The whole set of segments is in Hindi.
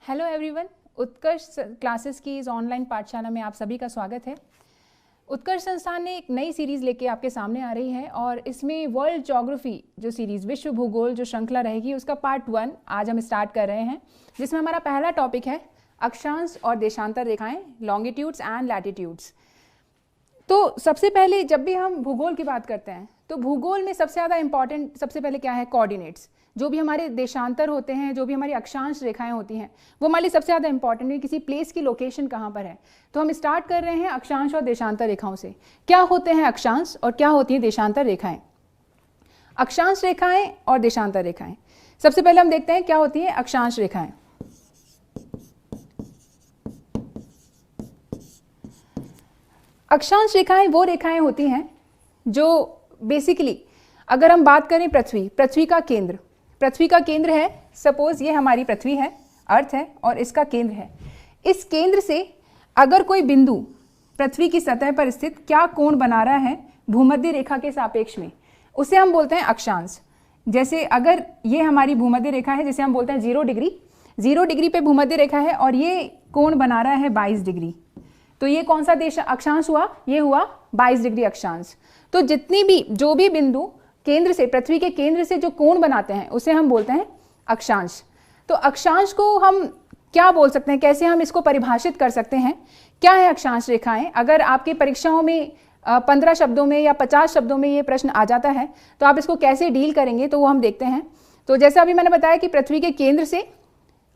हेलो एवरीवन, उत्कर्ष क्लासेस की इस ऑनलाइन पाठशाला में आप सभी का स्वागत है। उत्कर्ष संस्थान ने एक नई सीरीज़ लेके आपके सामने आ रही है और इसमें वर्ल्ड ज्योग्राफी जो सीरीज़ विश्व भूगोल जो श्रृंखला रहेगी उसका पार्ट 1 आज हम स्टार्ट कर रहे हैं, जिसमें हमारा पहला टॉपिक है अक्षांश और देशांतर रेखाएं, लॉन्गिट्यूड्स एंड लैटिट्यूड्स। तो सबसे पहले जब भी हम भूगोल की बात करते हैं तो भूगोल में सबसे ज़्यादा इंपॉर्टेंट सबसे पहले क्या है? कोऑर्डिनेट्स। जो भी हमारे देशांतर होते हैं, जो भी हमारी अक्षांश रेखाएं होती हैं, वो हमारे लिए सबसे ज़्यादा इंपॉर्टेंट है। किसी प्लेस की लोकेशन कहाँ पर है। तो हम स्टार्ट कर रहे हैं अक्षांश और देशांतर रेखाओं से। क्या होते हैं अक्षांश और क्या होती हैं देशांतर रेखाएं? अक्षांश रेखाएं और देशांतर रेखाएं, सबसे पहले हम देखते हैं क्या होती है अक्षांश रेखाएं। अक्षांश रेखाएं वो रेखाएं होती हैं जो बेसिकली, अगर हम बात करें पृथ्वी का केंद्र है, सपोज ये हमारी पृथ्वी है, अर्थ है और इसका केंद्र है। इस केंद्र से अगर कोई बिंदु पृथ्वी की सतह पर स्थित क्या कोण बना रहा है भूमध्य रेखा के सापेक्ष में, उसे हम बोलते हैं अक्षांश। जैसे अगर ये हमारी भूमध्य रेखा है, जैसे हम बोलते हैं 0 डिग्री पे भूमध्य रेखा है और ये कोण बना रहा है 22 डिग्री, तो ये कौन सा देश अक्षांश हुआ? ये हुआ 22 डिग्री अक्षांश। तो जो भी बिंदु केंद्र से, पृथ्वी के केंद्र से जो कोण बनाते हैं उसे हम बोलते हैं अक्षांश। तो अक्षांश को हम क्या बोल सकते हैं, कैसे हम इसको परिभाषित कर सकते हैं? क्या है अक्षांश रेखाएं? अगर आपकी परीक्षाओं में 15 शब्दों में या 50 शब्दों में ये प्रश्न आ जाता है तो आप इसको कैसे डील करेंगे, तो वो हम देखते हैं। तो जैसा अभी मैंने बताया कि पृथ्वी के केंद्र से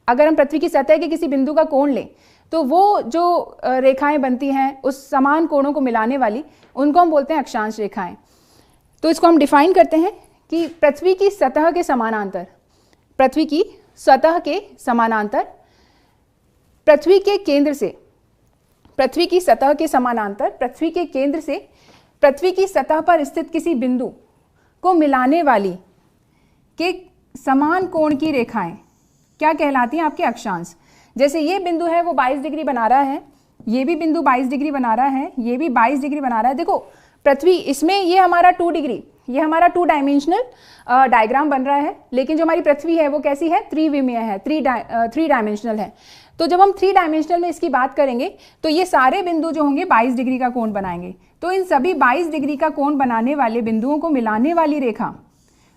अगर हम पृथ्वी की सतह के किसी बिंदु का कोण लें तो वो जो रेखाएं बनती हैं उस समान कोणों को मिलाने वाली, उनको हम बोलते हैं अक्षांश रेखाएं। तो इसको हम डिफाइन करते हैं कि पृथ्वी की सतह के समानांतर, पृथ्वी की सतह पर स्थित किसी बिंदु को मिलाने वाली के समान कोण की रेखाएं क्या कहलाती हैं? आपके अक्षांश। जैसे ये बिंदु है वो 22 डिग्री बना रहा है, ये भी बिंदु 22 डिग्री बना रहा है, ये भी 22 डिग्री बना रहा है। देखो पृथ्वी, इसमें ये हमारा 2 डिग्री, ये हमारा 2 डायमेंशनल डायग्राम बन रहा है, लेकिन जो हमारी पृथ्वी है वो कैसी है? त्रिविमीय है, 3 डायमेंशनल है। तो जब हम 3 डायमेंशनल में इसकी बात करेंगे तो ये सारे बिंदु जो होंगे 22 डिग्री का कोण बनाएंगे। तो इन सभी 22 डिग्री का कोण बनाने वाले बिंदुओं को मिलाने वाली रेखा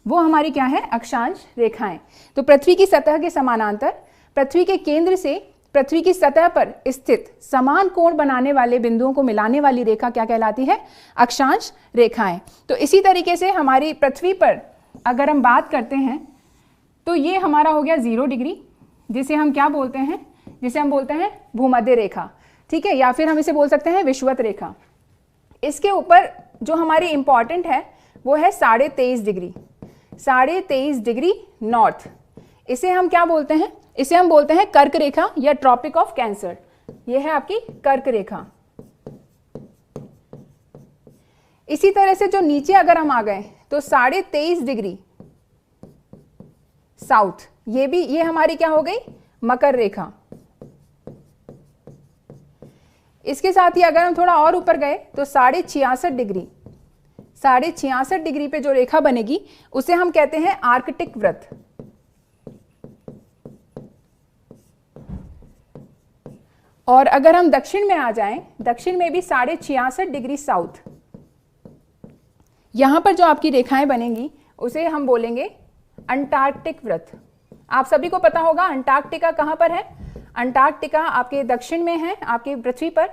वो हमारी क्या है? अक्षांश रेखाएं। तो पृथ्वी की सतह के समानांतर, पृथ्वी के केंद्र से पृथ्वी की सतह पर स्थित समान कोण बनाने वाले बिंदुओं को मिलाने वाली रेखा क्या कहलाती है? अक्षांश रेखाएं। तो इसी तरीके से हमारी पृथ्वी पर अगर हम बात करते हैं तो ये हमारा हो गया 0 डिग्री, जिसे हम क्या बोलते हैं? जिसे हम बोलते हैं भूमध्य रेखा, ठीक है, या फिर हम इसे बोल सकते हैं विषुवत रेखा। इसके ऊपर जो हमारी इंपॉर्टेंट है वो है 23.5 डिग्री नॉर्थ। इसे हम क्या बोलते हैं? इसे हम बोलते हैं कर्क रेखा या ट्रॉपिक ऑफ कैंसर। ये है आपकी कर्क रेखा। इसी तरह से जो नीचे अगर हम आ गए तो 23.5 डिग्री साउथ, ये हमारी क्या हो गई? मकर रेखा। इसके साथ ही अगर हम थोड़ा और ऊपर गए तो 66.5 डिग्री पे जो रेखा बनेगी उसे हम कहते हैं आर्कटिक वृत्त। और अगर हम दक्षिण में आ जाएं, दक्षिण में भी 66.5 डिग्री साउथ, यहां पर जो आपकी रेखाएं बनेंगी उसे हम बोलेंगे अंटार्कटिक वृत्त। आप सभी को पता होगा अंटार्कटिका कहां पर है? अंटार्कटिका आपके दक्षिण में है, आपकी पृथ्वी पर,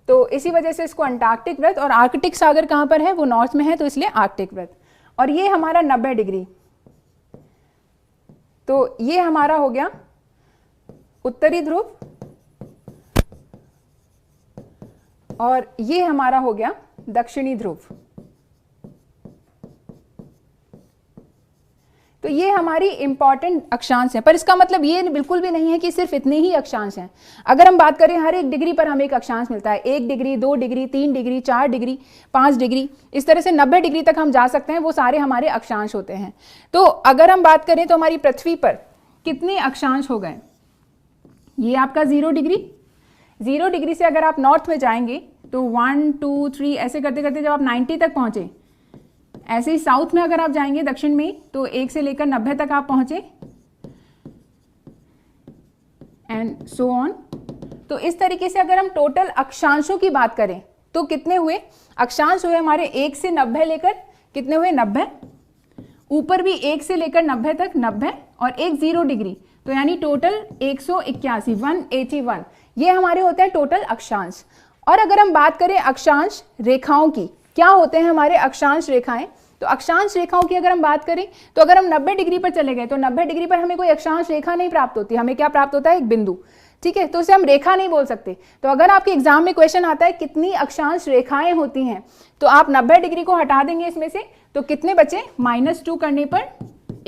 तो इसी वजह से इसको अंटार्कटिक वृत्त। और आर्कटिक सागर कहां पर है? वो नॉर्थ में है, तो इसलिए आर्कटिक वृत्त। और ये हमारा 90 डिग्री, तो ये हमारा हो गया उत्तरी ध्रुव और ये हमारा हो गया दक्षिणी ध्रुव। तो ये हमारी इंपॉर्टेंट अक्षांश है, पर इसका मतलब ये बिल्कुल भी नहीं है कि सिर्फ इतने ही अक्षांश हैं। अगर हम बात करें हर एक डिग्री पर हमें एक अक्षांश मिलता है, 1 degree, 2 degree, 3 degree, 4 degree, 5 degree, इस तरह से 90 डिग्री तक हम जा सकते हैं। वो सारे हमारे अक्षांश होते हैं। तो अगर हम बात करें तो हमारी पृथ्वी पर कितने अक्षांश हो गए? ये आपका 0 डिग्री से अगर आप नॉर्थ में जाएंगे तो 1 2 3 ऐसे करते करते जब आप 90 तक पहुंचे, ऐसे ही साउथ में अगर आप जाएंगे दक्षिण में तो 1 से लेकर 90 तक आप पहुंचे, एंड सो ऑन। तो इस तरीके से अगर हम टोटल अक्षांशों की बात करें तो कितने हुए? अक्षांश हुए हमारे 1 से 90 लेकर कितने हुए? 90। ऊपर भी 1 से लेकर 90 तक 90 और एक 0 डिग्री, तो यानी टोटल 181, 181 ये हमारे होते हैं टोटल अक्षांश। और अगर हम बात करें अक्षांश रेखाओं की, क्या होते हैं हमारे अक्षांश रेखाएं? तो अक्षांश रेखाओं की अगर हम बात करें तो अगर हम 90 डिग्री पर चले गए तो 90 डिग्री पर हमें कोई अक्षांश रेखा नहीं प्राप्त होती, हमें क्या प्राप्त होता है? एक बिंदु। ठीक है, तो उसे हम रेखा नहीं बोल सकते। तो अगर आपके एग्जाम में क्वेश्चन आता है कितनी अक्षांश रेखाएं होती हैं, तो आप 90 डिग्री को हटा देंगे इसमें से, तो कितने बचे? -2 करने पर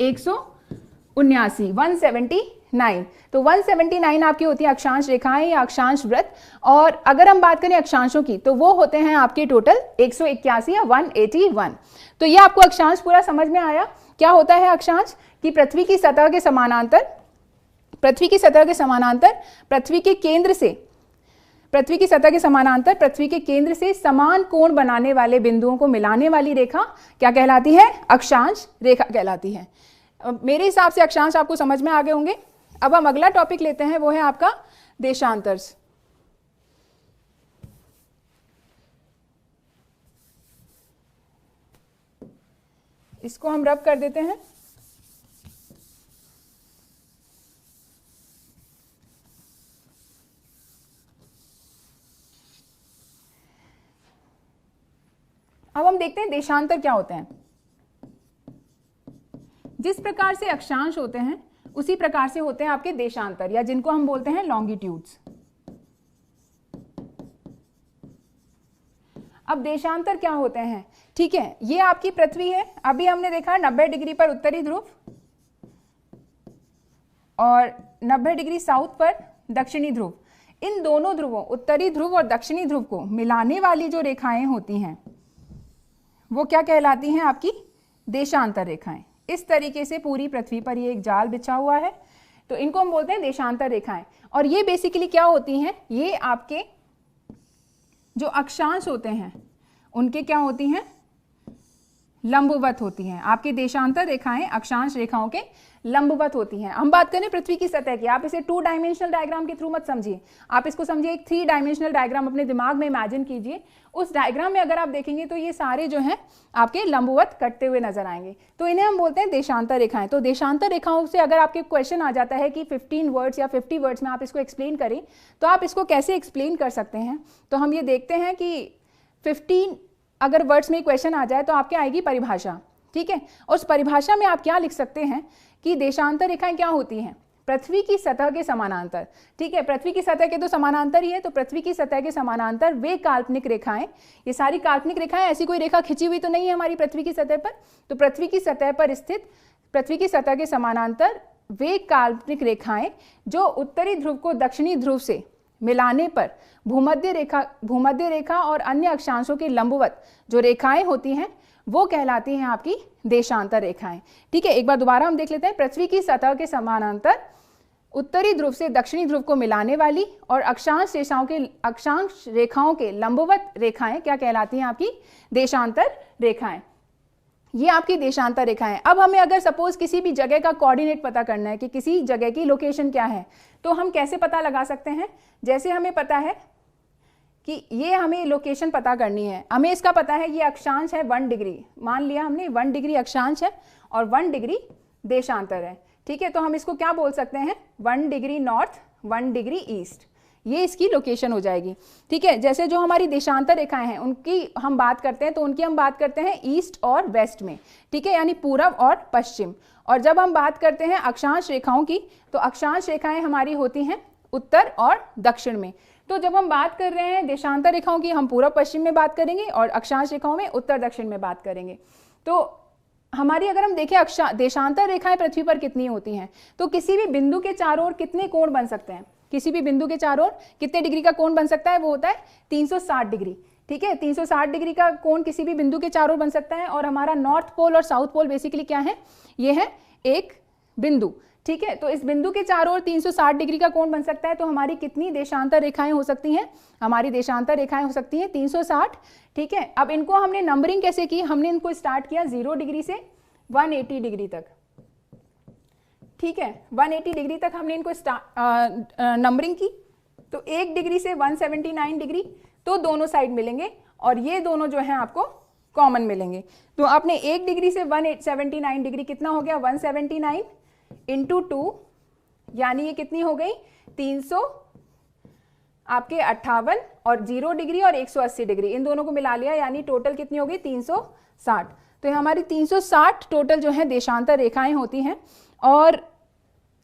179, 179। तो 179 आपकी होती है अक्षांश रेखाएं या अक्षांश वृत्त। और अगर हम बात करें अक्षांशों की तो वो होते हैं आपके टोटल 181 या 181। तो ये आपको अक्षांश पूरा समझ में आया। क्या होता है अक्षांश? कि पृथ्वी की सतह के समानांतर पृथ्वी की सतह के समानांतर पृथ्वी के केंद्र से समान कोण बनाने वाले बिंदुओं को मिलाने वाली रेखा क्या कहलाती है? अक्षांश रेखा कहलाती है। मेरे हिसाब से अक्षांश आपको समझ में आ गए होंगे। अब हम अगला टॉपिक लेते हैं, वो है आपका देशांतर्स। इसको हम रब कर देते हैं। अब हम देखते हैं देशांतर क्या होते हैं। जिस प्रकार से अक्षांश होते हैं उसी प्रकार से होते हैं आपके देशांतर, या जिनको हम बोलते हैं लॉन्गिट्यूड्स। अब देशांतर क्या होते हैं? ठीक है, ये आपकी पृथ्वी है। अभी हमने देखा 90 डिग्री पर उत्तरी ध्रुव और 90 डिग्री साउथ पर दक्षिणी ध्रुव। इन दोनों ध्रुवों, उत्तरी ध्रुव और दक्षिणी ध्रुव को मिलाने वाली जो रेखाएं होती हैं वो क्या कहलाती हैं? आपकी देशांतर रेखाएं। इस तरीके से पूरी पृथ्वी पर ये एक जाल बिछा हुआ है, तो इनको हम बोलते हैं देशांतर रेखाएं। और ये बेसिकली क्या होती हैं? ये आपके जो अक्षांश होते हैं उनके क्या होती हैं? लंबवत होती हैं। आपकी देशांतर रेखाएं अक्षांश रेखाओं के लंबवत होती हैं। हम बात करें पृथ्वी की सतह की, आप इसे 2 डायमेंशनल डायग्राम के थ्रू मत समझिए, आप इसको समझिए एक 3 डायमेंशनल डायग्राम अपने दिमाग में इमेजिन कीजिए। उस डायग्राम में अगर आप देखेंगे तो ये सारे जो हैं आपके लंबवत कटते हुए नजर आएंगे, तो इन्हें हम बोलते हैं देशांतर रेखाएं। तो देशांतर रेखाओं से अगर आपके क्वेश्चन आ जाता है कि 15 वर्ड्स या 50 वर्ड्स में आप इसको एक्सप्लेन करें, तो आप इसको कैसे एक्सप्लेन कर सकते हैं? तो हम ये देखते हैं कि 15 अगर वर्ड्स में क्वेश्चन आ जाए तो आपके आएगी परिभाषा। ठीक है, और उस परिभाषा में आप क्या लिख सकते हैं कि देशांतर रेखाएं क्या होती हैं? पृथ्वी की सतह के समानांतर। ठीक है, पृथ्वी की सतह के तो समानांतर ही है, तो पृथ्वी की सतह के समानांतर वे काल्पनिक रेखाएं, ये सारी काल्पनिक रेखाएं, ऐसी कोई रेखा खिंची हुई तो नहीं है हमारी पृथ्वी की सतह पर। तो पृथ्वी की सतह पर स्थित पृथ्वी की सतह के समानांतर वे काल्पनिक रेखाएं जो उत्तरी ध्रुव को दक्षिणी ध्रुव से मिलाने पर भूमध्य रेखा और अन्य अक्षांशों के लंबवत जो रेखाएं होती हैं वो कहलाती हैं आपकी देशांतर रेखाएं। ठीक है, एक बार दोबारा हम देख लेते हैं। पृथ्वी की सतह के समानांतर उत्तरी ध्रुव से दक्षिणी ध्रुव को मिलाने वाली और अक्षांश रेखाओं के लंबवत रेखाएं क्या कहलाती हैं? आपकी देशांतर रेखाएं। ये आपकी देशांतर रेखाएं। अब हमें अगर सपोज किसी भी जगह का कोऑर्डिनेट पता करना है कि किसी जगह की लोकेशन क्या है, तो हम कैसे पता लगा सकते हैं? जैसे हमें पता है कि ये हमें लोकेशन पता करनी है, हमें इसका पता है ये अक्षांश है 1 डिग्री, मान लिया हमने 1 डिग्री अक्षांश है और 1 डिग्री देशांतर है। ठीक है, तो हम इसको क्या बोल सकते हैं? 1 डिग्री नॉर्थ, 1 डिग्री ईस्ट, ये इसकी लोकेशन हो जाएगी। ठीक है, जैसे जो हमारी देशांतर रेखाएं हैं उनकी हम बात करते हैं, तो उनकी हम बात करते हैं ईस्ट और वेस्ट में। ठीक है, यानी पूरब और पश्चिम। और जब हम बात करते हैं अक्षांश रेखाओं की, तो अक्षांश रेखाएं हमारी होती हैं उत्तर और दक्षिण में। तो जब हम बात कर रहे हैं देशांतर रेखाओं की, हम पूरब पश्चिम में बात करेंगे और अक्षांश रेखाओं में उत्तर दक्षिण में बात करेंगे। तो हमारी अगर हम देखें देशांतर रेखाएं पृथ्वी पर कितनी होती हैं, तो किसी भी बिंदु के चारों ओर कितने कोण बन सकते हैं? किसी भी बिंदु के चारों ओर कितने डिग्री का कोण बन सकता है? वो होता है 360 डिग्री। ठीक है, 360 डिग्री का कोण किसी भी बिंदु के चारों ओर बन सकता है। और हमारा नॉर्थ पोल और साउथ पोल बेसिकली क्या है? ये है एक बिंदु। ठीक है, तो इस बिंदु के चारों ओर 360 डिग्री का कोण बन सकता है। तो हमारी कितनी देशांतर रेखाएं हो सकती हैं? हमारी देशांतर रेखाएं हो सकती हैं 360। ठीक है, अब इनको हमने नंबरिंग कैसे की? हमने इनको स्टार्ट किया 0 डिग्री से 180 डिग्री तक। ठीक है, 180 डिग्री तक हमने इनको नंबरिंग की, तो 1 डिग्री से 179 डिग्री, तो दोनों साइड मिलेंगे और ये दोनों जो हैं आपको कॉमन मिलेंगे। तो आपने 1 डिग्री से 179 डिग्री कितना हो गया, 179 इंटू 2, यानी ये कितनी हो गई 300 आपके 58, और 0 डिग्री और 180 डिग्री इन दोनों को मिला लिया, यानी टोटल कितनी हो गई 360। तो ये हमारी 360 टोटल जो है देशांतर रेखाएं होती हैं। और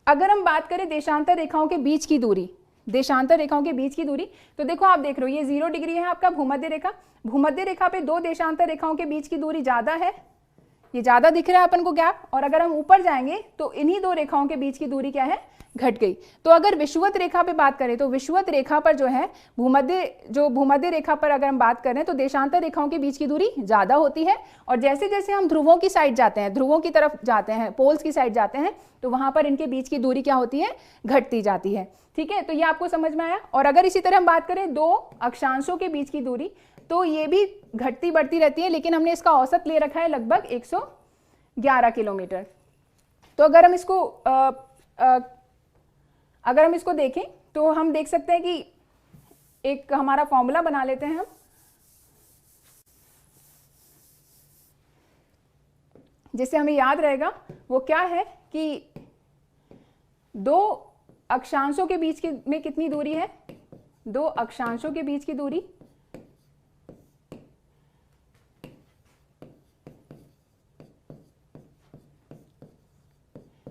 अगर हम बात करें देशांतर रेखाओं के बीच की दूरी, देशांतर रेखाओं के बीच की दूरी, तो देखो आप देख रहे हो ये 0 डिग्री है आपका भूमध्य रेखा, भूमध्य रेखा पे दो देशांतर रेखाओं के बीच की दूरी ज्यादा है, ये ज्यादा दिख रहा है अपन को गैप, और अगर हम ऊपर जाएंगे तो इन्हीं दो रेखाओं के बीच की दूरी क्या है, घट गई। तो अगर विषुवत रेखा पे बात करें तो विषुवत रेखा पर जो है भूमध्य रेखा पर अगर हम बात करें तो देशांतर रेखाओं के बीच की दूरी ज्यादा होती है, और जैसे जैसे हम ध्रुवों की साइड जाते हैं, ध्रुवों की तरफ जाते हैं, पोल्स की साइड जाते हैं, तो वहां पर इनके बीच की दूरी क्या होती है, घटती जाती है। ठीक है, तो ये आपको समझ में आया। और अगर इसी तरह हम बात करें दो अक्षांशों के बीच की दूरी, तो ये भी घटती बढ़ती रहती है, लेकिन हमने इसका औसत ले रखा है लगभग 111 किलोमीटर। तो अगर हम इसको देखें तो हम देख सकते हैं कि एक हमारा फॉर्मूला बना लेते हैं हम, जिससे हमें याद रहेगा। वो क्या है कि दो अक्षांशों के बीच में कितनी दूरी है, दो अक्षांशों के बीच की दूरी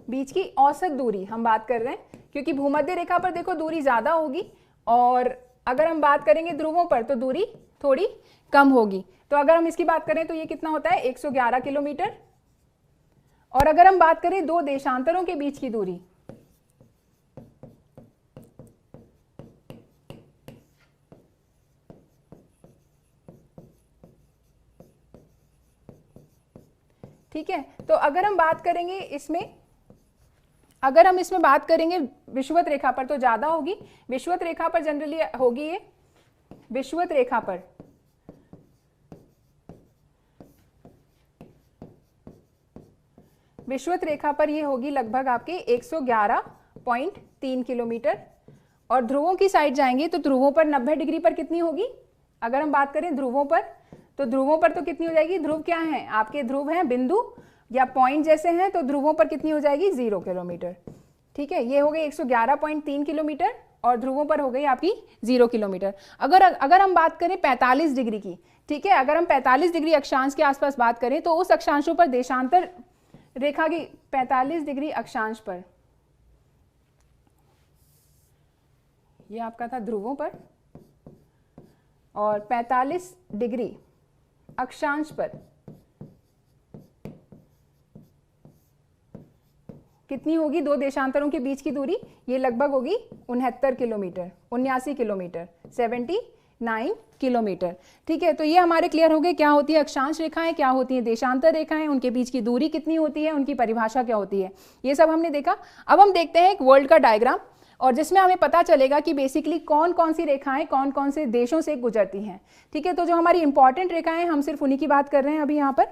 बीच की औसत दूरी हम बात कर रहे हैं, क्योंकि भूमध्य रेखा पर देखो दूरी ज्यादा होगी, और अगर हम बात करेंगे ध्रुवों पर तो दूरी थोड़ी कम होगी। तो अगर हम इसकी बात करें तो ये कितना होता है 111 किलोमीटर। और अगर हम बात करें दो देशांतरों के बीच की दूरी, ठीक है, तो अगर हम बात करेंगे अगर हम इसमें बात करेंगे विषुवत रेखा पर तो ज्यादा होगी, विषुवत रेखा पर जनरली होगी ये, विषुवत रेखा पर ये होगी लगभग आपके 111.3 किलोमीटर। और ध्रुवों की साइड जाएंगे तो ध्रुवों पर 90 डिग्री पर कितनी होगी, अगर हम बात करें ध्रुवों पर, तो ध्रुवों पर तो कितनी हो जाएगी, ध्रुव क्या है आपके, ध्रुव है बिंदु या पॉइंट जैसे हैं, तो ध्रुवों पर कितनी हो जाएगी 0 किलोमीटर। ठीक है, ये हो गई 111.3 किलोमीटर और ध्रुवों पर हो गई आपकी 0 किलोमीटर। अगर हम बात करें 45 डिग्री की, ठीक है, अगर हम 45 डिग्री अक्षांश के आसपास बात करें तो उस अक्षांशों पर देशांतर रेखा की 45 डिग्री अक्षांश पर, ये आपका था ध्रुवों पर, और 45 डिग्री अक्षांश पर कितनी होगी दो देशांतरों के बीच की दूरी, ये लगभग होगी 79 किलोमीटर, 79 किलोमीटर, 79 किलोमीटर। ठीक है, तो ये हमारे क्लियर हो गए क्या होती है अक्षांश रेखाएं, क्या होती है देशांतर रेखाएं, उनके बीच की दूरी कितनी होती है, उनकी परिभाषा क्या होती है, ये सब हमने देखा। अब हम देखते हैं एक वर्ल्ड का डायग्राम, और जिसमें हमें पता चलेगा कि बेसिकली कौन कौन सी रेखाएं कौन कौन से देशों से गुजरती हैं। ठीक है, तो जो हमारी इंपॉर्टेंट रेखाएं हम सिर्फ उन्हीं की बात कर रहे हैं अभी यहाँ पर।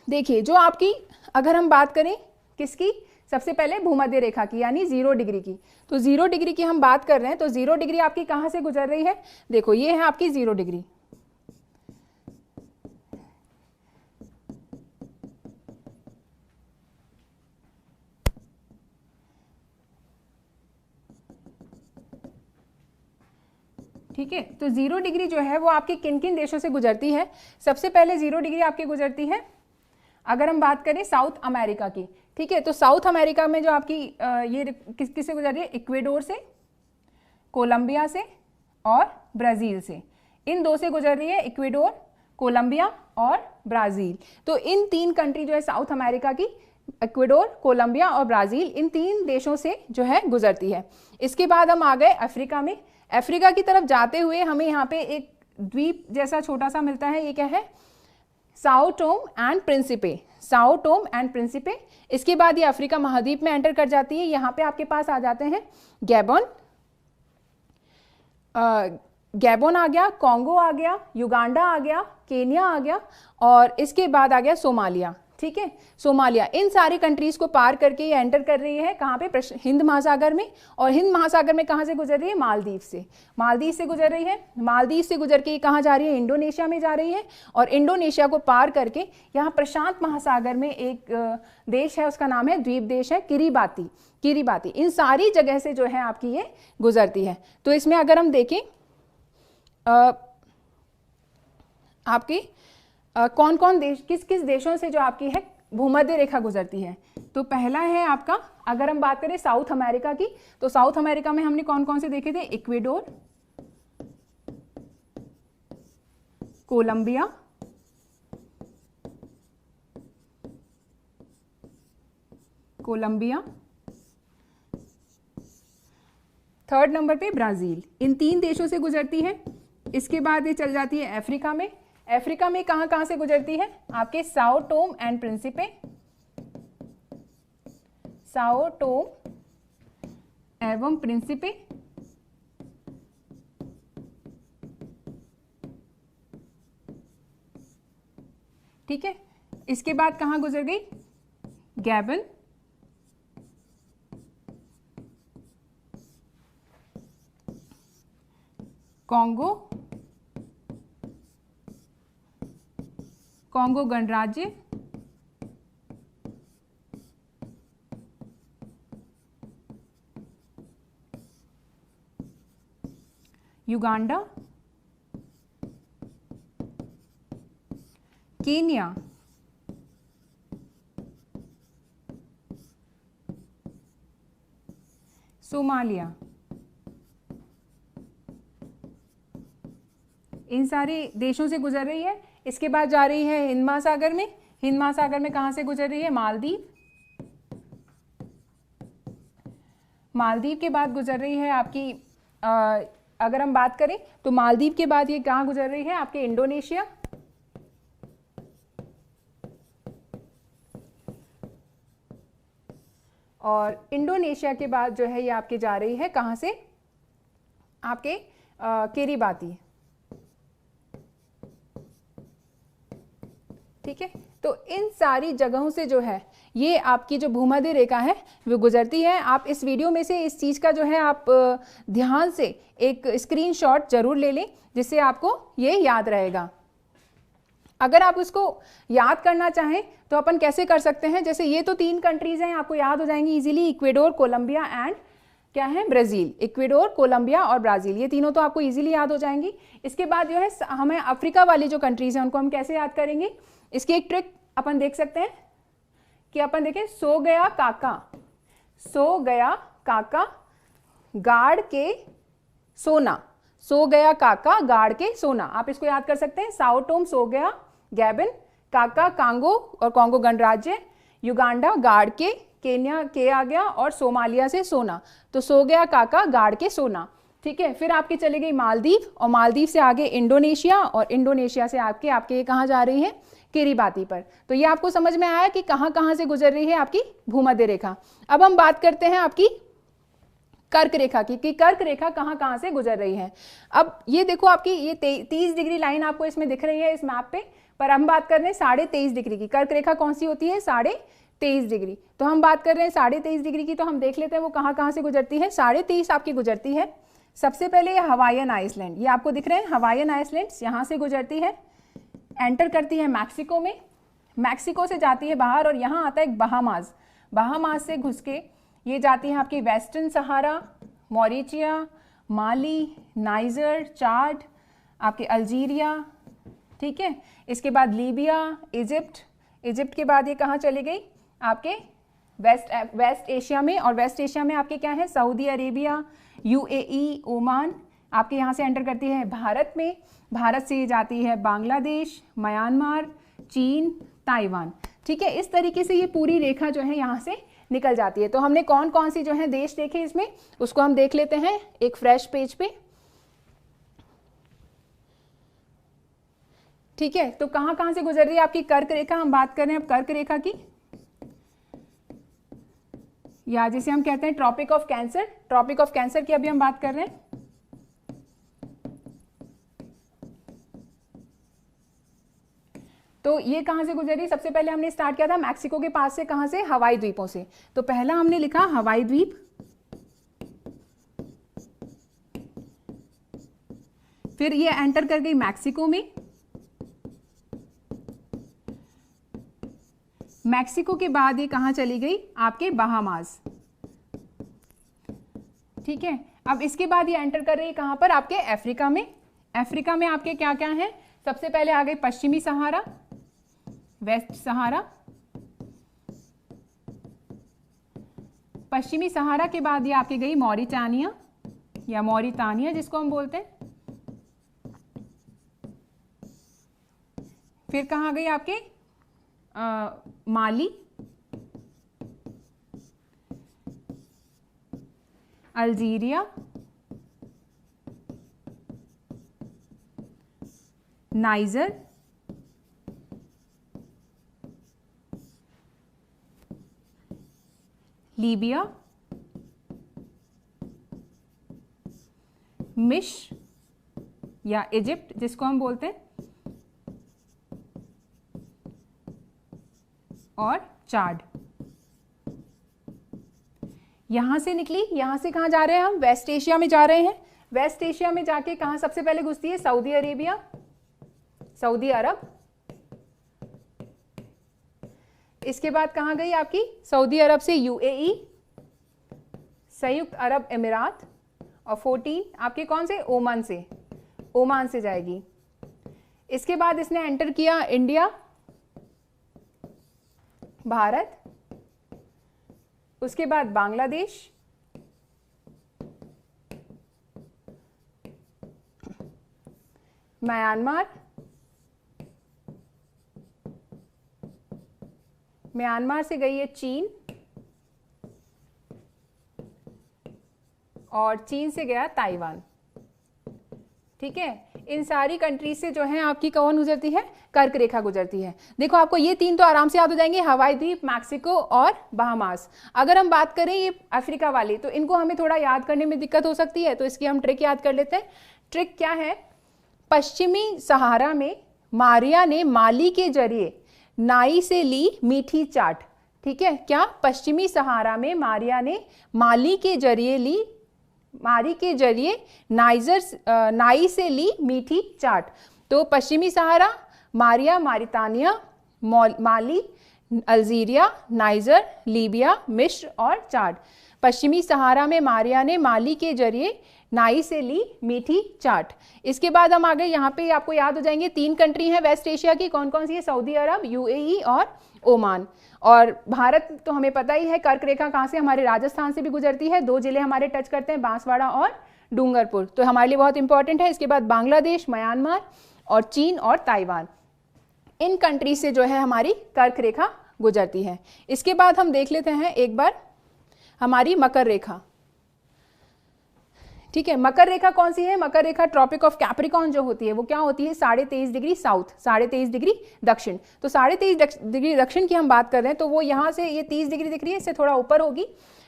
देखिए, जो आपकी अगर हम बात करें किसकी, सबसे पहले भूमध्य रेखा की, यानी 0 डिग्री की, तो 0 डिग्री की हम बात कर रहे हैं, तो 0 डिग्री आपकी कहां से गुजर रही है, देखो ये है आपकी 0 डिग्री, ठीक है। तो 0 डिग्री जो है वो आपके किन किन देशों से गुजरती है, सबसे पहले 0 डिग्री आपकी गुजरती है अगर हम बात करें साउथ अमेरिका की। ठीक है, तो साउथ अमेरिका में जो आपकी ये किससे गुजर रही है, इक्वेडोर से, कोलंबिया से और ब्राज़ील से, इन दो से गुजर रही है, इक्वेडोर, कोलंबिया और ब्राज़ील। तो इन 3 कंट्री जो है साउथ अमेरिका की, इक्वेडोर, कोलंबिया और ब्राज़ील, इन 3 देशों से जो है गुजरती है। इसके बाद हम आ गए अफ्रीका में। अफ्रीका की तरफ जाते हुए हमें यहाँ पे एक द्वीप जैसा छोटा सा मिलता है, ये क्या है, Sao Tomé and Principe, Sao Tomé and Principe. इसके बाद ये अफ्रीका महाद्वीप में एंटर कर जाती है। यहाँ पे आपके पास आ जाते हैं गैबोन, गैबोन आ गया, कॉन्गो आ गया, युगांडा आ गया, केन्या आ गया, और इसके बाद आ गया सोमालिया। ठीक है, सोमालिया, इन सारी कंट्रीज को पार करके ये एंटर कर रही है कहाँ पे, हिंद महासागर में। और हिंद महासागर में कहाँ से गुजर रही है, मालदीव से, मालदीव से गुजर रही है। मालदीव से गुजर के कहाँ जा रही है, इंडोनेशिया में जा रही है। और इंडोनेशिया को पार करके यहाँ प्रशांत महासागर में एक देश है, उसका नाम है, द्वीप देश है किरिबाती। किरिबाती, इन सारी जगह से जो है आपकी ये गुजरती है। तो इसमें अगर हम देखें आपकी कौन कौन देश, किस किस देशों से जो आपकी है भूमध्य रेखा गुजरती है। तो पहला है आपका, अगर हम बात करें साउथ अमेरिका की, तो साउथ अमेरिका में हमने कौन कौन से देखे थे, Ecuador, Colombia, Colombia, third number पे ब्राजील, इन 3 देशों से गुजरती है। इसके बाद ये चल जाती है अफ्रीका में। अफ्रीका में कहां कहां से गुजरती है, आपके Sao Tomé and Principe, Sao Tomé एवं प्रिंसिपे, ठीक है। इसके बाद कहां गुजर गई, गैबन, कॉन्गो, कॉन्गो गणराज्य, युगांडा, केन्या, सोमालिया, इन सारे देशों से गुजर रही है। इसके बाद जा रही है हिंद महासागर में। हिंद महासागर में कहां से गुजर रही है, मालदीव, मालदीव के बाद गुजर रही है आपकी अगर हम बात करें तो मालदीव के बाद ये कहां गुजर रही है, आपके इंडोनेशिया, और इंडोनेशिया के बाद जो है ये आपके जा रही है कहां से, आपके किरिबाती, ठीक है। तो इन सारी जगहों से जो है ये आपकी जो भूमध्य रेखा है वो गुजरती है। आप इस वीडियो में से इस चीज़ का जो है आप ध्यान से एक स्क्रीनशॉट जरूर ले लें, जिससे आपको ये याद रहेगा। अगर आप उसको याद करना चाहें तो अपन कैसे कर सकते हैं, जैसे ये तो 3 कंट्रीज हैं, आपको याद हो जाएंगी इजीली, इक्वेडोर, कोलंबिया एंड क्या है, ब्राज़ील। इक्वेडोर, कोलंबिया और ब्राज़ील, ये तीनों तो आपको इजीली याद हो जाएंगी। इसके बाद जो है हमें अफ्रीका वाली जो कंट्रीज हैं उनको हम कैसे याद करेंगे, इसकी एक ट्रिक अपन देख सकते हैं कि अपन देखें, सो गया काका, सो गया काका गाड़ के सोना, सो गया काका गाड़ के सोना, आप इसको याद कर सकते हैं। साओ टोम सो गया, गैबन, काका कांगो और कांगो गणराज्य, युगांडा गाड़ के, केन्या के आ गया, और सोमालिया से सोना, तो सो गया काका गाड़ के सोना, ठीक है। फिर आपकी चली गई मालदीव, और मालदीव से आगे इंडोनेशिया, और इंडोनेशिया से आपके ये कहाँ जा रही है, किरिबाती पर। तो ये आपको समझ में आया कि कहाँ कहाँ से गुजर रही है आपकी भूमध्य रेखा। अब हम बात करते हैं आपकी कर्क रेखा की, कि कर्क रेखा कहाँ कहाँ से गुजर रही है। अब ये देखो आपकी ये 30 डिग्री लाइन आपको इसमें दिख रही है इस मैप पे, पर हम बात कर रहे हैं 23.5 डिग्री की। कर्क रेखा कौन सी होती है, 23.5 डिग्री। तो हम बात कर रहे हैं 23.5 डिग्री की, तो हम देख लेते हैं वो कहाँ कहाँ से गुजरती है। 23.5 आपकी गुजरती है सबसे पहले हवाईयन आइसलैंड, ये आपको दिख रहे हैं हवाईयन आइसलैंड्स, यहाँ से गुजरती है, एंटर करती है मैक्सिको में, मैक्सिको से जाती है बाहर, और यहाँ आता है बहामास, बहामास से घुस के ये जाती है आपकी वेस्टर्न सहारा, मॉरिशिया, माली, नाइजर, चाड, आपके अल्जीरिया, ठीक है। इसके बाद लीबिया, इजिप्ट, इजिप्ट के बाद ये कहाँ चली गई, आपके वेस्ट एशिया में, और वेस्ट एशिया में आपके क्या है, सऊदी अरेबिया, यूएई, ओमान, आपके यहाँ से एंटर करती है भारत में, भारत से ये जाती है बांग्लादेश, म्यांमार, चीन, ताइवान, ठीक है। इस तरीके से ये पूरी रेखा जो है यहाँ से निकल जाती है। तो हमने कौन कौन सी जो है देश देखे इसमें, उसको हम देख लेते हैं एक फ्रेश पेज पे, ठीक है। तो कहाँ कहाँ से गुजर रही है आपकी कर्क रेखा, हम बात कर रहे हैं अब कर्क रेखा की, या जिसे हम कहते हैं Tropic of Cancer, Tropic of Cancer की अभी हम बात कर रहे हैं। तो ये कहाँ से गुजरी? सबसे पहले हमने स्टार्ट किया था मैक्सिको के पास से, कहाँ से? हवाई द्वीपों से। तो पहला हमने लिखा हवाई द्वीप, फिर ये एंटर कर गई मैक्सिको में, मैक्सिको के बाद ये कहाँ चली गई? आपके बहामास। ठीक है, अब इसके बाद ये एंटर कर रही है कहाँ पर? आपके अफ्रीका में। अफ्रीका में आपके क्या क्या है? सबसे पहले आ गई पश्चिमी सहारा, वेस्ट सहारा। पश्चिमी सहारा के बाद ये आपके गई मॉरिटानिया या मॉरितानिया जिसको हम बोलते हैं। फिर कहाँ गई आपके? माली, अल्जीरिया, नाइजर, लीबिया, मिस्र या इजिप्ट जिसको हम बोलते हैं, और चाड। यहां से निकली, यहां से कहां जा रहे हैं हम? वेस्ट एशिया में जा रहे हैं। वेस्ट एशिया में जाके कहां सबसे पहले घुसती है? सऊदी अरेबिया, सऊदी अरब। इसके बाद कहां गई आपकी? सऊदी अरब से यूएई, संयुक्त अरब अमीरात, और 14 आपके कौन से? ओमान से, ओमान से जाएगी। इसके बाद इसने एंटर किया इंडिया, भारत, उसके बाद बांग्लादेश, म्यांमार, म्यांमार से गई है चीन, और चीन से गया ताइवान। ठीक है, इन सारी कंट्रीज से जो है आपकी कौन गुजरती है? कर्क रेखा गुजरती है। देखो आपको ये तीन तो आराम से याद हो जाएंगे, हवाई द्वीप, मैक्सिको और बहामास। अगर हम बात करें ये अफ्रीका वाली, तो इनको हमें थोड़ा याद करने में दिक्कत हो सकती है, तो इसकी हम ट्रिक याद कर लेते हैं। ट्रिक क्या है? पश्चिमी सहारा में मारिया ने माली के जरिए नाई से ली मीठी चाट। ठीक है, क्या? पश्चिमी सहारा में मारिया ने माली के जरिए ली, मारी के जरिए नाई से ली मीठी चाट। तो पश्चिमी सहारा, मारिया, मारितानिया, माली, अल्जीरिया, नाइजर, लीबिया, मिस्र और चाड। पश्चिमी सहारा में मारिया ने माली के जरिए नाई से ली मीठी चाट। इसके बाद हम आ गए यहाँ पे, आपको याद हो जाएंगे 3 कंट्री हैं वेस्ट एशिया की, कौन कौन सी है? सऊदी अरब, यूएई और ओमान। और भारत तो हमें पता ही है, कर्क रेखा कहाँ से? हमारे राजस्थान से भी गुजरती है। 2 जिले हमारे टच करते हैं, बांसवाड़ा और डूंगरपुर, तो हमारे लिए बहुत इंपॉर्टेंट है। इसके बाद बांग्लादेश, म्यांमार और चीन और ताइवान, इन कंट्री से जो है हमारी कर्क रेखा गुजरती है। इसके बाद हम देख लेते हैं एक बार हमारी मकर रेखा। ठीक है, मकर रेखा कौन सी है? मकर रेखा ट्रॉपिक ऑफ कैप्रिकॉर्न जो होती है वो क्या होती है? 23.5 डिग्री साउथ, 23.5 डिग्री दक्षिण। तो 23.5 डिग्री दक्षिण की हम बात कर रहे हैं, तो वो यहाँ से ये 30 डिग्री दिख रही है, इससे थोड़ा ऊपर होगी।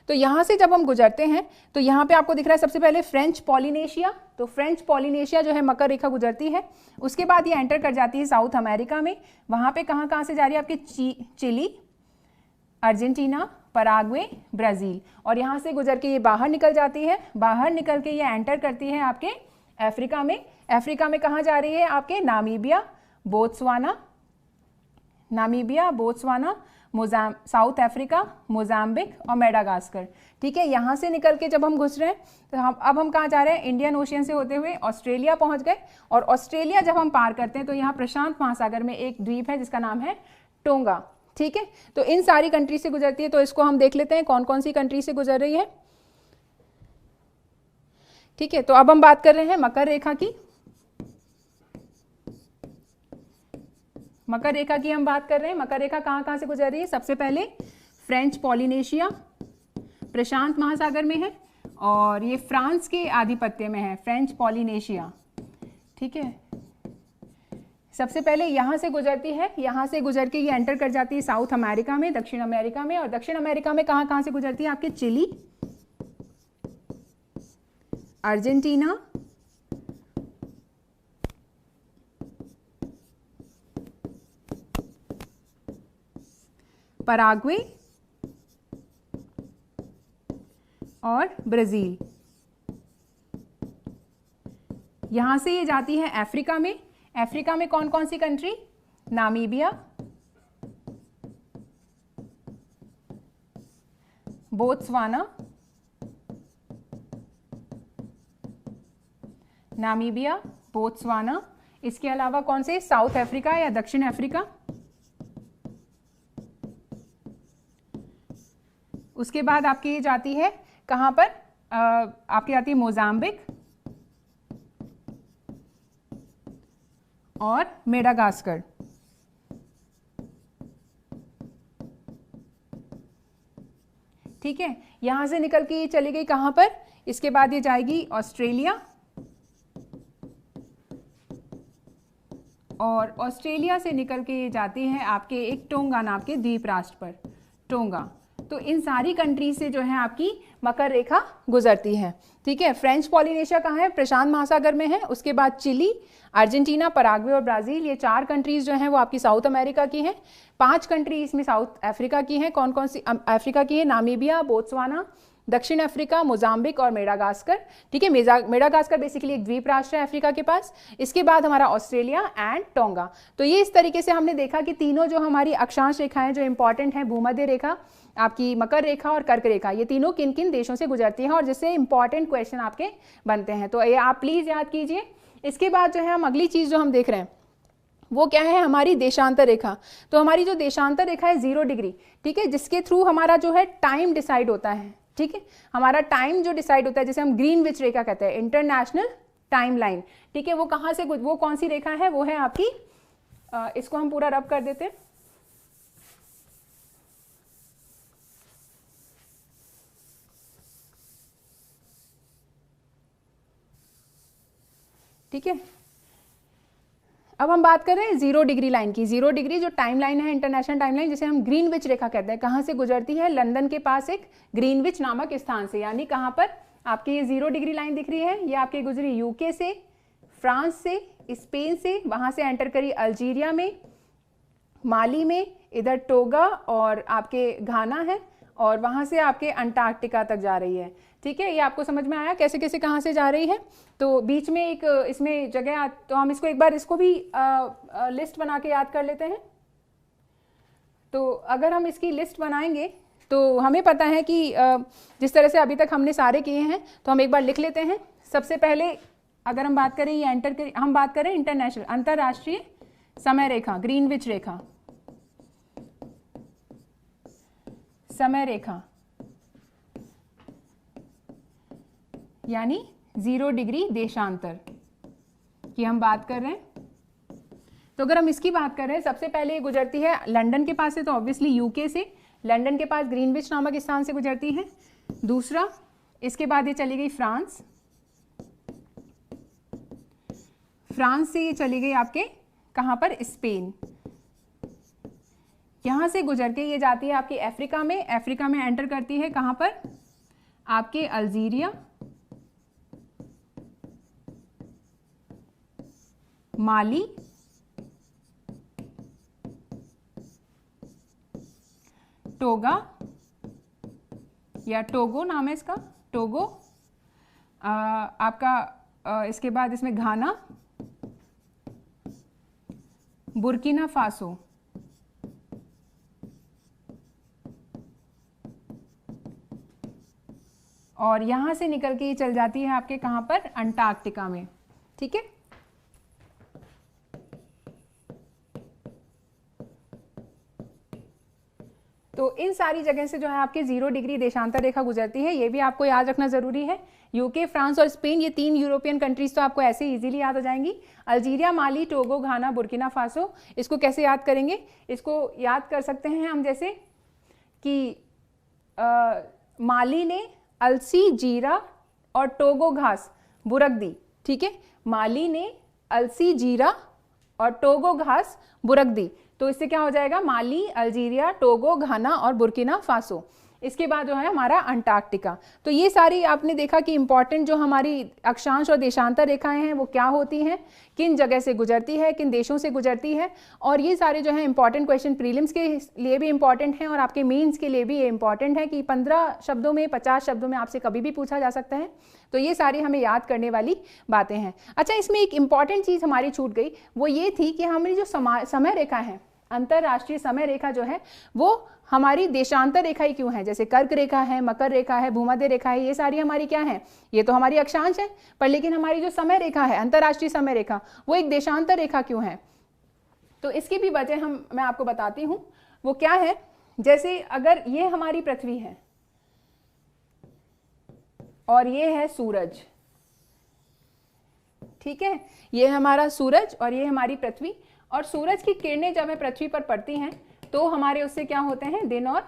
तो यहाँ से जब हम गुजरते हैं तो यहाँ पे आपको दिख रहा है सबसे पहले फ्रेंच पॉलिनेशिया। तो फ्रेंच पॉलिनेशिया जो है मकर रेखा गुजरती है। उसके बाद ये एंटर कर जाती है साउथ अमेरिका में। वहाँ पे कहाँ से जा रही है? आपकी चिली, अर्जेंटीना, पराग्वे, ब्राज़ील, और यहाँ से गुजर के ये बाहर निकल जाती है। बाहर निकल के ये एंटर करती है आपके अफ्रीका में। अफ्रीका में कहाँ जा रही है? आपके Namibia, Botswana, south Africa, Mozambique और मेडागास्कर। ठीक है, यहाँ से निकल के जब हम घुस रहे हैं तो अब हम कहाँ जा रहे हैं? इंडियन ओशियन से होते हुए ऑस्ट्रेलिया पहुँच गए। और ऑस्ट्रेलिया जब हम पार करते हैं तो यहाँ प्रशांत महासागर में एक द्वीप है जिसका नाम है टोंगा। ठीक है, तो इन सारी कंट्री से गुजरती है। तो इसको हम देख लेते हैं कौन कौन सी कंट्री से गुजर रही है। ठीक है, तो अब हम बात कर रहे हैं मकर रेखा की। मकर रेखा की हम बात कर रहे हैं। मकर रेखा कहाँ से गुजर रही है? सबसे पहले फ्रेंच पॉलिनेशिया, प्रशांत महासागर में है, और ये फ्रांस के आधिपत्य में है, फ्रेंच पॉलिनेशिया। ठीक है, सबसे पहले यहाँ से गुजरती है। यहाँ से गुजर के ये एंटर कर जाती है साउथ अमेरिका में, दक्षिण अमेरिका में। और दक्षिण अमेरिका में कहाँ से गुजरती है? आपके चिली, अर्जेंटीना, पराग्वे और ब्राजील। यहां से ये जाती है अफ्रीका में। अफ्रीका में कौन कौन सी country? Namibia, Botswana, Namibia, Botswana. इसके अलावा कौन से? साउथ अफ्रीका या दक्षिण अफ्रीका। उसके बाद आपकी ये जाती है कहां पर? आपकी आती है मोजाम्बिक और मेडागास्कर। ठीक है, यहां से निकल के ये चली गई कहां पर? इसके बाद ये जाएगी ऑस्ट्रेलिया, और ऑस्ट्रेलिया से निकल के ये जाती है आपके एक टोंगा नाम के द्वीप राष्ट्र पर, टोंगा। तो इन सारी कंट्री से जो है आपकी मकर रेखा गुजरती है। ठीक है, फ्रेंच पॉलिनेशिया कहाँ है? प्रशांत महासागर में है। उसके बाद चिली, अर्जेंटीना, पराग्वे और ब्राजील, ये 4 कंट्रीज जो हैं वो आपकी साउथ अमेरिका की हैं। 5 कंट्री इसमें साउथ अफ्रीका की हैं। कौन कौन सी अफ्रीका की है? नामीबिया, बोत्सवाना, दक्षिण अफ्रीका, मोजाम्बिक और मेडागास्कर। ठीक है, मेडागास्कर बेसिकली एक द्वीप राष्ट्र है अफ्रीका के पास। इसके बाद हमारा ऑस्ट्रेलिया एंड टोंगा। तो ये इस तरीके से हमने देखा कि तीनों जो हमारी अक्षांश रेखाएं जो इंपॉर्टेंट हैं, भूमध्य रेखा, आपकी मकर रेखा और कर्क रेखा, ये तीनों किन किन देशों से गुजरती हैं और जिससे इंपॉर्टेंट क्वेश्चन आपके बनते हैं। तो ये आप प्लीज याद कीजिए। इसके बाद जो है हम अगली चीज जो हम देख रहे हैं वो क्या है? हमारी देशांतर रेखा। तो हमारी जो देशांतर रेखा है 0 डिग्री, ठीक है, जिसके थ्रू हमारा जो है टाइम डिसाइड होता है। ठीक है, हमारा टाइम जो डिसाइड होता है, जैसे हम ग्रीनविच रेखा कहते हैं, इंटरनेशनल टाइम लाइन। ठीक है, वो कहाँ से, वो कौन सी रेखा है? वो है आपकी, इसको हम पूरा रब कर देते हैं। ठीक है, अब हम बात कर रहे हैं 0 डिग्री लाइन की। 0 डिग्री जो टाइम लाइन है, इंटरनेशनल टाइम लाइन, जिसे हम ग्रीनविच रेखा कहते हैं, कहाँ से गुजरती है? लंदन के पास एक ग्रीनविच नामक स्थान से। यानी कहाँ पर आपकी ये 0 डिग्री लाइन दिख रही है? ये आपके गुजरी यूके से, फ्रांस से, स्पेन से, वहां से एंटर करी अल्जीरिया में, माली में, इधर टोगा और आपके घाना है, और वहां से आपके अंटार्कटिका तक जा रही है। ठीक है, ये आपको समझ में आया कैसे कैसे कहाँ से जा रही है? तो बीच में एक इसमें जगह, तो हम इसको एक बार इसको भी लिस्ट बना के याद कर लेते हैं। तो अगर हम इसकी लिस्ट बनाएंगे तो हमें पता है कि जिस तरह से अभी तक हमने सारे किए हैं, तो हम एक बार लिख लेते हैं। सबसे पहले अगर हम बात करें, ये हम बात करें इंटरनेशनल, अंतरराष्ट्रीय समय रेखा, ग्रीनविच रेखा, समय रेखा, यानी 0 डिग्री देशांतर की हम बात कर रहे हैं। तो अगर हम इसकी बात कर रहे हैं, सबसे पहले गुजरती है लंदन के पास से, तो ऑब्वियसली यूके से, लंदन के पास ग्रीनविच नामक स्थान से गुजरती है। दूसरा, इसके बाद ये चली गई फ्रांस, फ्रांस से ये चली गई आपके कहां पर? स्पेन। यहां से गुजर के ये जाती है आपकी अफ्रीका में, अफ्रीका में एंटर करती है कहां पर? आपके अल्जीरिया, माली, टोगा या टोगो नाम है इसका, टोगो, आपका इसके बाद इसमें घाना, बुर्किना फासो, और यहां से निकल के ये चल जाती है आपके कहां पर? अंटार्कटिका में। ठीक है, तो इन सारी जगह से जो है आपके 0 डिग्री देशांतर रेखा गुजरती है। ये भी आपको याद रखना जरूरी है। यूके, फ्रांस और स्पेन, ये 3 यूरोपियन कंट्रीज तो आपको ऐसे इजीली याद हो जाएंगी। अल्जीरिया, माली, टोगो, घाना, बुर्किना फासो, इसको कैसे याद करेंगे? इसको याद कर सकते हैं हम जैसे कि माली ने अलसी, जीरा और टोगो घास बुरक दी। ठीक है, माली ने अलसी, जीरा और टोगो घास बुरक दी। तो इससे क्या हो जाएगा? माली, अल्जीरिया, टोगो, घाना और बुर्किना फासो। इसके बाद जो है हमारा अंटार्कटिका। तो ये सारी आपने देखा कि इंपॉर्टेंट जो हमारी अक्षांश और देशांतर रेखाएं हैं वो क्या होती हैं, किन जगह से गुजरती है, किन देशों से गुजरती है, और ये सारे जो है इंपॉर्टेंट क्वेश्चन प्रीलिम्स के लिए भी इंपॉर्टेंट हैं और आपके मेंस के लिए भी ये इंपॉर्टेंट है कि 15 शब्दों में 50 शब्दों में आपसे कभी भी पूछा जा सकता है। तो ये सारी हमें याद करने वाली बातें हैं। अच्छा, इसमें एक इंपॉर्टेंट चीज़ हमारी छूट गई, वो ये थी कि हमारी जो समय रेखा है, अंतरराष्ट्रीय समय रेखा जो है वो हमारी देशांतर रेखा ही क्यों है। जैसे कर्क रेखा है, मकर रेखा है, भूमध्य रेखा है, ये सारी हमारी क्या है, ये तो हमारी अक्षांश है, पर लेकिन हमारी जो समय रेखा है, अंतरराष्ट्रीय समय रेखा, वो एक देशांतर रेखा क्यों है। तो इसकी भी वजह मैं आपको बताती हूँ, वो क्या है। जैसे अगर ये हमारी पृथ्वी है और ये है सूरज, ठीक है, ये हमारा सूरज और ये हमारी पृथ्वी, और सूरज की किरणें जब है पृथ्वी पर पड़ती हैं तो हमारे उससे क्या होते हैं, दिन और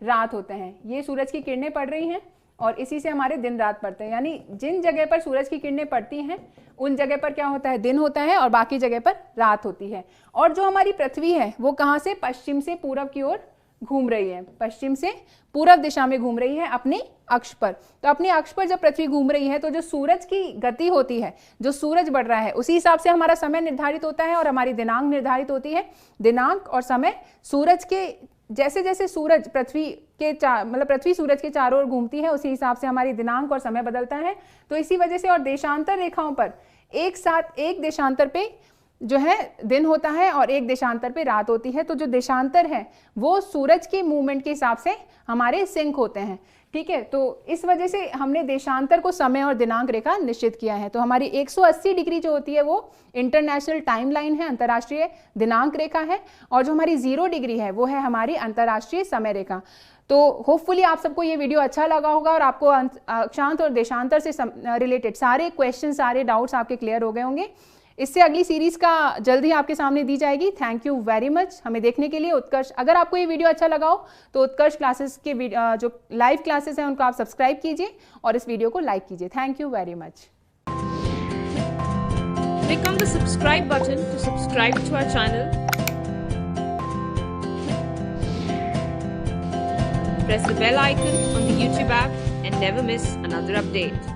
रात होते हैं। ये सूरज की किरणें पड़ रही हैं और इसी से हमारे दिन रात पड़ते हैं, यानी जिन जगह पर सूरज की किरणें पड़ती हैं उन जगह पर क्या होता है, दिन होता है, और बाकी जगह पर रात होती है। और जो हमारी पृथ्वी है वो कहाँ से, पश्चिम से पूरब की ओर घूम रही है, पश्चिम से पूरब दिशा में घूम रही है अपने अक्ष पर। तो अपने अक्ष पर जब पृथ्वी घूम रही है तो जो सूरज की गति होती है, जो सूरज बढ़ रहा है, उसी हिसाब से हमारा समय निर्धारित होता है और हमारी दिनांक निर्धारित होती है। दिनांक और समय सूरज के, जैसे जैसे सूरज पृथ्वी के मतलब पृथ्वी सूरज के चारों ओर घूमती है, उसी हिसाब से हमारी दिनांक और समय बदलता है। तो इसी वजह से, और देशांतर रेखाओं पर एक साथ एक देशांतर पे जो है दिन होता है और एक देशांतर पे रात होती है। तो जो देशांतर है वो सूरज के मूवमेंट के हिसाब से हमारे सिंक होते हैं, ठीक है। तो इस वजह से हमने देशांतर को समय और दिनांक रेखा निश्चित किया है। तो हमारी 180 डिग्री जो होती है वो इंटरनेशनल टाइमलाइन है, अंतर्राष्ट्रीय दिनांक रेखा है, और जो हमारी 0 डिग्री है वो है हमारी अंतर्राष्ट्रीय समय रेखा। तो होपफुली आप सबको ये वीडियो अच्छा लगा होगा और आपको अक्षांश और देशांतर से रिलेटेड सारे क्वेश्चन, सारे डाउट्स आपके क्लियर हो गए होंगे। इससे अगली सीरीज का जल्द ही आपके सामने दी जाएगी। थैंक यू वेरी मच हमें देखने के लिए। उत्कर्ष, अगर आपको ये वीडियो अच्छा लगा हो तो उत्कर्ष क्लासेस के जो लाइव क्लासेस हैं उनको आप सब्सक्राइब कीजिए और इस वीडियो को लाइक कीजिए। Thank you very much. Click on the subscribe button to subscribe to our channel. Press the bell icon on the YouTube app and never miss another update.